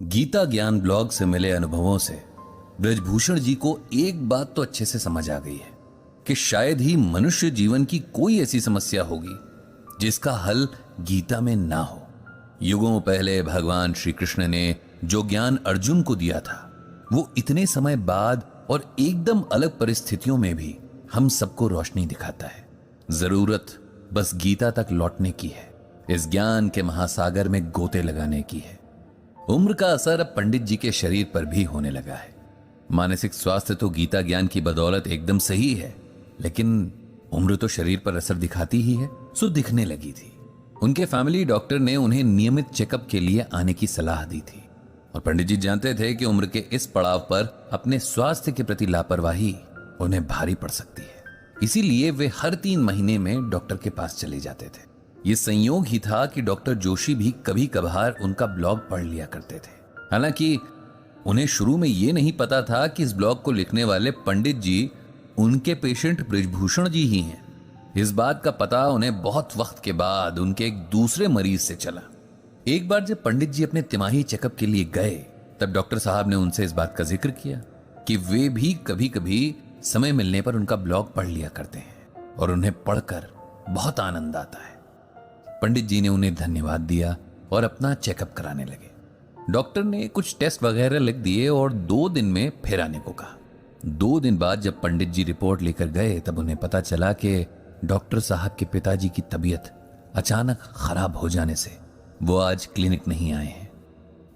गीता ज्ञान ब्लॉग से मिले अनुभवों से ब्रजभूषण जी को एक बात तो अच्छे से समझ आ गई है कि शायद ही मनुष्य जीवन की कोई ऐसी समस्या होगी जिसका हल गीता में ना हो। युगों पहले भगवान श्री कृष्ण ने जो ज्ञान अर्जुन को दिया था वो इतने समय बाद और एकदम अलग परिस्थितियों में भी हम सबको रोशनी दिखाता है। जरूरत बस गीता तक लौटने की है, इस ज्ञान के महासागर में गोते लगाने की है। उम्र का असर अब पंडित जी के शरीर पर भी होने लगा है। मानसिक स्वास्थ्य तो गीता ज्ञान की बदौलत एकदम सही है, लेकिन उम्र तो शरीर पर असर दिखाती ही है। सो दिखने लगी थी। उनके फैमिली डॉक्टर ने उन्हें नियमित चेकअप के लिए आने की सलाह दी थी और पंडित जी जानते थे कि उम्र के इस पड़ाव पर अपने स्वास्थ्य के प्रति लापरवाही उन्हें भारी पड़ सकती है। इसीलिए वे हर 3 महीने में डॉक्टर के पास चले जाते थे। ये संयोग ही था कि डॉक्टर जोशी भी कभी कभार उनका ब्लॉग पढ़ लिया करते थे। हालांकि उन्हें शुरू में यह नहीं पता था कि इस ब्लॉग को लिखने वाले पंडित जी उनके पेशेंट ब्रजभूषण जी ही हैं। इस बात का पता उन्हें बहुत वक्त के बाद उनके एक दूसरे मरीज से चला। एक बार जब पंडित जी अपने तिमाही चेकअप के लिए गए तब डॉक्टर साहब ने उनसे इस बात का जिक्र किया कि वे भी कभी कभी समय मिलने पर उनका ब्लॉग पढ़ लिया करते हैं और उन्हें पढ़कर बहुत आनंद आता है। पंडित जी ने उन्हें धन्यवाद दिया और अपना चेकअप कराने लगे। डॉक्टर ने कुछ टेस्ट वगैरह लिख दिए और 2 दिन में फिर आने को कहा। 2 दिन बाद जब पंडित जी रिपोर्ट लेकर गए तब उन्हें पता चला कि डॉक्टर साहब के पिताजी की तबीयत अचानक खराब हो जाने से वो आज क्लिनिक नहीं आए हैं।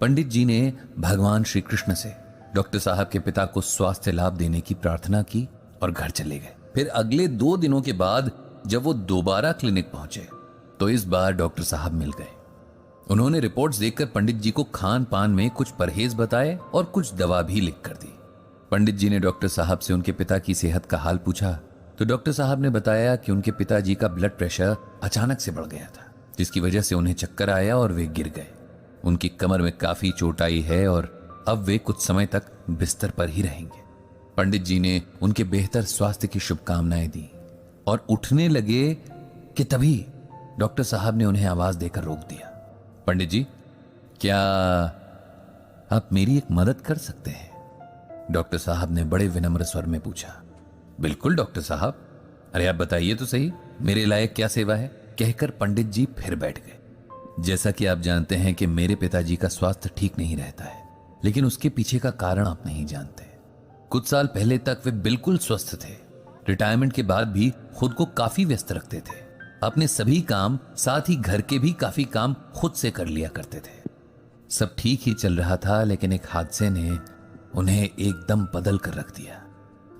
पंडित जी ने भगवान श्री कृष्ण से डॉक्टर साहब के पिता को स्वास्थ्य लाभ देने की प्रार्थना की और घर चले गए। फिर अगले 2 दिनों के बाद जब वो दोबारा क्लिनिक पहुंचे तो इस बार डॉक्टर साहब मिल गए। उन्होंने रिपोर्ट्स देखकर पंडित जी को खान पान में कुछ परहेज बताए और कुछ दवा भी लिख कर दी। पंडित जी ने डॉक्टर साहब से उनके पिता की सेहत का हाल पूछा तो डॉक्टर साहब ने बताया कि उनके पिताजी का ब्लड प्रेशर अचानक से बढ़ गया था, जिसकी वजह से उन्हें चक्कर आया और वे गिर गए। उनकी कमर में काफी चोट आई है और अब वे कुछ समय तक बिस्तर पर ही रहेंगे। पंडित जी ने उनके बेहतर स्वास्थ्य की शुभकामनाएं दी और उठने लगे कि तभी डॉक्टर साहब ने उन्हें आवाज देकर रोक दिया। पंडित जी, क्या आप मेरी एक मदद कर सकते हैं? डॉक्टर साहब ने बड़े विनम्र स्वर में पूछा। बिल्कुल डॉक्टर साहब, अरे आप बताइए तो सही, मेरे लायक क्या सेवा है? कहकर पंडित जी फिर बैठ गए। जैसा कि आप जानते हैं कि मेरे पिताजी का स्वास्थ्य ठीक नहीं रहता है, लेकिन उसके पीछे का कारण आप नहीं जानते। कुछ साल पहले तक वे बिल्कुल स्वस्थ थे। रिटायरमेंट के बाद भी खुद को काफी व्यस्त रखते थे। अपने सभी काम, साथ ही घर के भी काफी काम खुद से कर लिया करते थे। सब ठीक ही चल रहा था, लेकिन एक हादसे ने उन्हें एकदम बदल कर रख दिया।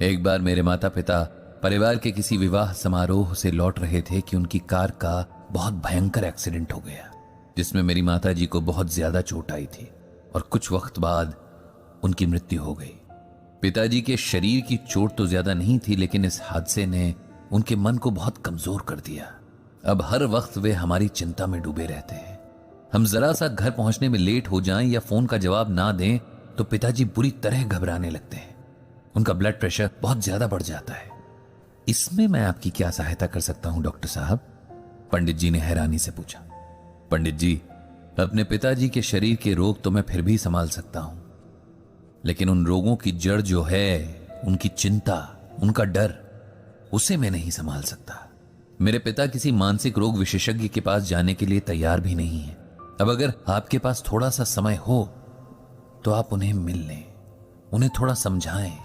एक बार मेरे माता पिता परिवार के किसी विवाह समारोह से लौट रहे थे कि उनकी कार का बहुत भयंकर एक्सीडेंट हो गया, जिसमें मेरी माता जी को बहुत ज्यादा चोट आई थी और कुछ वक्त बाद उनकी मृत्यु हो गई। पिताजी के शरीर की चोट तो ज्यादा नहीं थी, लेकिन इस हादसे ने उनके मन को बहुत कमजोर कर दिया। अब हर वक्त वे हमारी चिंता में डूबे रहते हैं। हम जरा सा घर पहुंचने में लेट हो जाएं या फोन का जवाब ना दें तो पिताजी बुरी तरह घबराने लगते हैं। उनका ब्लड प्रेशर बहुत ज्यादा बढ़ जाता है। इसमें मैं आपकी क्या सहायता कर सकता हूं डॉक्टर साहब? पंडित जी ने हैरानी से पूछा। पंडित जी, अपने पिताजी के शरीर के रोग तो मैं फिर भी संभाल सकता हूं, लेकिन उन रोगों की जड़ जो है, उनकी चिंता, उनका डर, उसे मैं नहीं संभाल सकता। मेरे पिता किसी मानसिक रोग विशेषज्ञ के पास जाने के लिए तैयार भी नहीं है। अब अगर आपके पास थोड़ा सा समय हो तो आप उन्हें मिल लें, उन्हें थोड़ा समझाएं,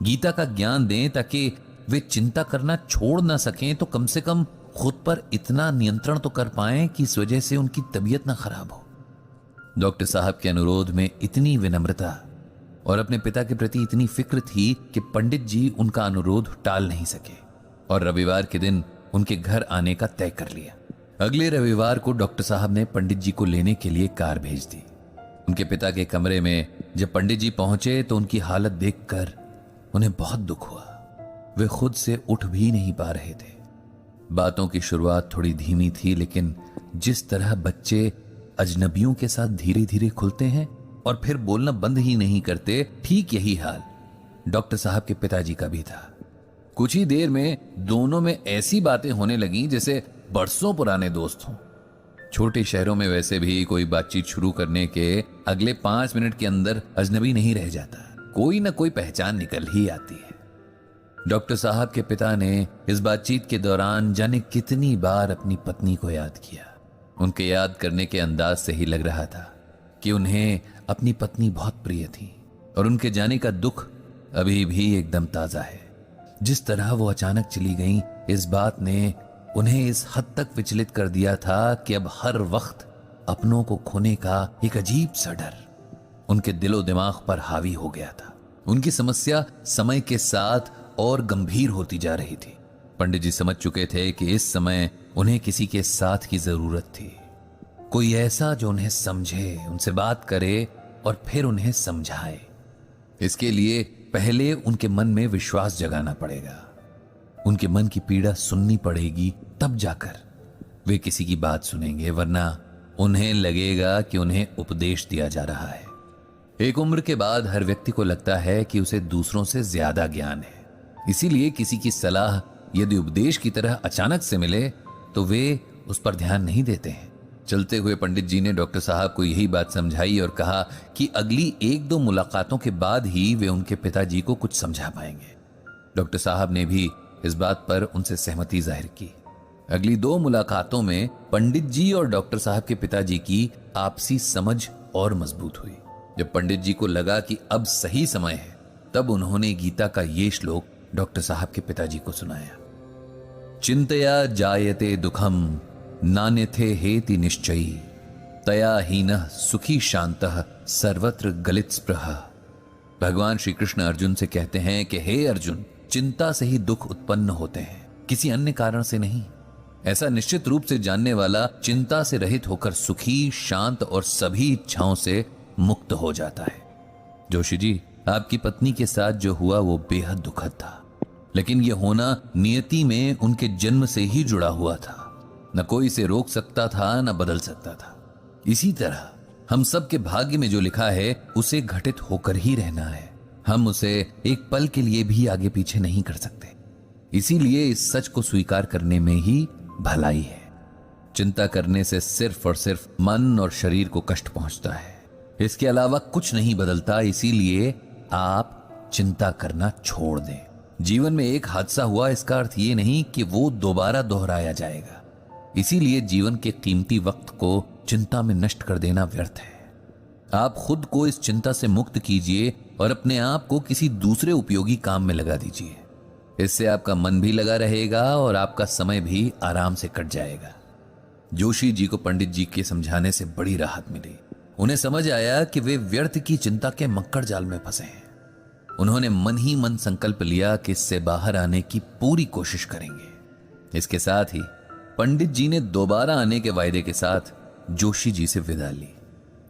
गीता का ज्ञान दें ताकि वे चिंता करना छोड़ ना सकें, तो कम से कम खुद पर इतना नियंत्रण तो कर पाएं कि इस वजह से उनकी तबीयत ना खराब हो। डॉक्टर साहब के अनुरोध में इतनी विनम्रता और अपने पिता के प्रति इतनी फिक्र थी कि पंडित जी उनका अनुरोध टाल नहीं सके और रविवार के दिन उनके घर आने का तय कर लिया। अगले रविवार को डॉक्टर साहब ने पंडित जी को लेने के लिए कार भेज दी। उनके पिता के कमरे में जब पंडित जी पहुंचे तो उनकी हालत देखकर उन्हें बहुत दुख हुआ। वे खुद से उठ भी नहीं पा रहे थे। बातों की शुरुआत थोड़ी धीमी थी, लेकिन जिस तरह बच्चे अजनबियों के साथ धीरे धीरे खुलते हैं और फिर बोलना बंद ही नहीं करते, ठीक यही हाल डॉक्टर साहब के पिताजी का भी था। कुछ ही देर में दोनों में ऐसी बातें होने लगीं जैसे बरसों पुराने दोस्त हों। छोटे शहरों में वैसे भी कोई बातचीत शुरू करने के अगले 5 मिनट के अंदर अजनबी नहीं रह जाता, कोई ना कोई पहचान निकल ही आती है। डॉक्टर साहब के पिता ने इस बातचीत के दौरान जाने कितनी बार अपनी पत्नी को याद किया। उनके याद करने के अंदाज से ही लग रहा था कि उन्हें अपनी पत्नी बहुत प्रिय थी और उनके जाने का दुख अभी भी एकदम ताजा है। जिस तरह वो अचानक चली गईं, इस बात ने उन्हें इस हद तक विचलित कर दिया था कि अब हर वक्त अपनों को खोने का एक अजीब सा डर उनके दिलो दिमाग पर हावी हो गया था। उनकी समस्या समय के साथ और गंभीर होती जा रही थी। पंडित जी समझ चुके थे कि इस समय उन्हें किसी के साथ की जरूरत थी, कोई ऐसा जो उन्हें समझे, उनसे बात करे और फिर उन्हें समझाए। इसके लिए पहले उनके मन में विश्वास जगाना पड़ेगा, उनके मन की पीड़ा सुननी पड़ेगी, तब जाकर वे किसी की बात सुनेंगे, वरना उन्हें लगेगा कि उन्हें उपदेश दिया जा रहा है। एक उम्र के बाद हर व्यक्ति को लगता है कि उसे दूसरों से ज्यादा ज्ञान है, इसीलिए किसी की सलाह यदि उपदेश की तरह अचानक से मिले तो वे उस पर ध्यान नहीं देते हैं। चलते हुए पंडित जी ने डॉक्टर साहब को यही बात समझाई और कहा कि अगली 1-2 मुलाकातों के बाद ही वे उनके पिताजी को कुछ समझा पाएंगे। डॉक्टर साहब ने भी इस बात पर उनसे सहमति जाहिर की। अगली 2 मुलाकातों में पंडित जी और डॉक्टर साहब के पिताजी की आपसी समझ और मजबूत हुई। जब पंडित जी को लगा कि अब सही समय है, तब उन्होंने गीता का ये श्लोक डॉक्टर साहब के पिताजी को सुनाया। चिंतया जायते दुखम नान्यथे हेति निश्चयी तया हीनः सुखी शांतः सर्वत्र गलित स्पृह। भगवान श्री कृष्ण अर्जुन से कहते हैं कि हे अर्जुन, चिंता से ही दुख उत्पन्न होते हैं, किसी अन्य कारण से नहीं। ऐसा निश्चित रूप से जानने वाला चिंता से रहित होकर सुखी, शांत और सभी इच्छाओं से मुक्त हो जाता है। जोशी जी, आपकी पत्नी के साथ जो हुआ वो बेहद दुखद था, लेकिन यह होना नियति में उनके जन्म से ही जुड़ा हुआ था। न कोई इसे रोक सकता था, न बदल सकता था। इसी तरह हम सब के भाग्य में जो लिखा है उसे घटित होकर ही रहना है। हम उसे एक पल के लिए भी आगे पीछे नहीं कर सकते। इसीलिए इस सच को स्वीकार करने में ही भलाई है। चिंता करने से सिर्फ और सिर्फ मन और शरीर को कष्ट पहुंचता है, इसके अलावा कुछ नहीं बदलता। इसीलिए आप चिंता करना छोड़ दें। जीवन में एक हादसा हुआ, इसका अर्थ ये नहीं कि वो दोबारा दोहराया जाएगा। इसीलिए जीवन के कीमती वक्त को चिंता में नष्ट कर देना व्यर्थ है। आप खुद को इस चिंता से मुक्त कीजिए और अपने आप को किसी दूसरे उपयोगी काम में लगा दीजिए। इससे आपका मन भी लगा रहेगा और आपका समय भी आराम से कट जाएगा। जोशी जी को पंडित जी के समझाने से बड़ी राहत मिली। उन्हें समझ आया कि वे व्यर्थ की चिंता के मक्कड़ जाल में फंसे हैं। उन्होंने मन ही मन संकल्प लिया कि इससे बाहर आने की पूरी कोशिश करेंगे। इसके साथ ही पंडित जी ने दोबारा आने के वायदे के साथ जोशी जी से विदा ली।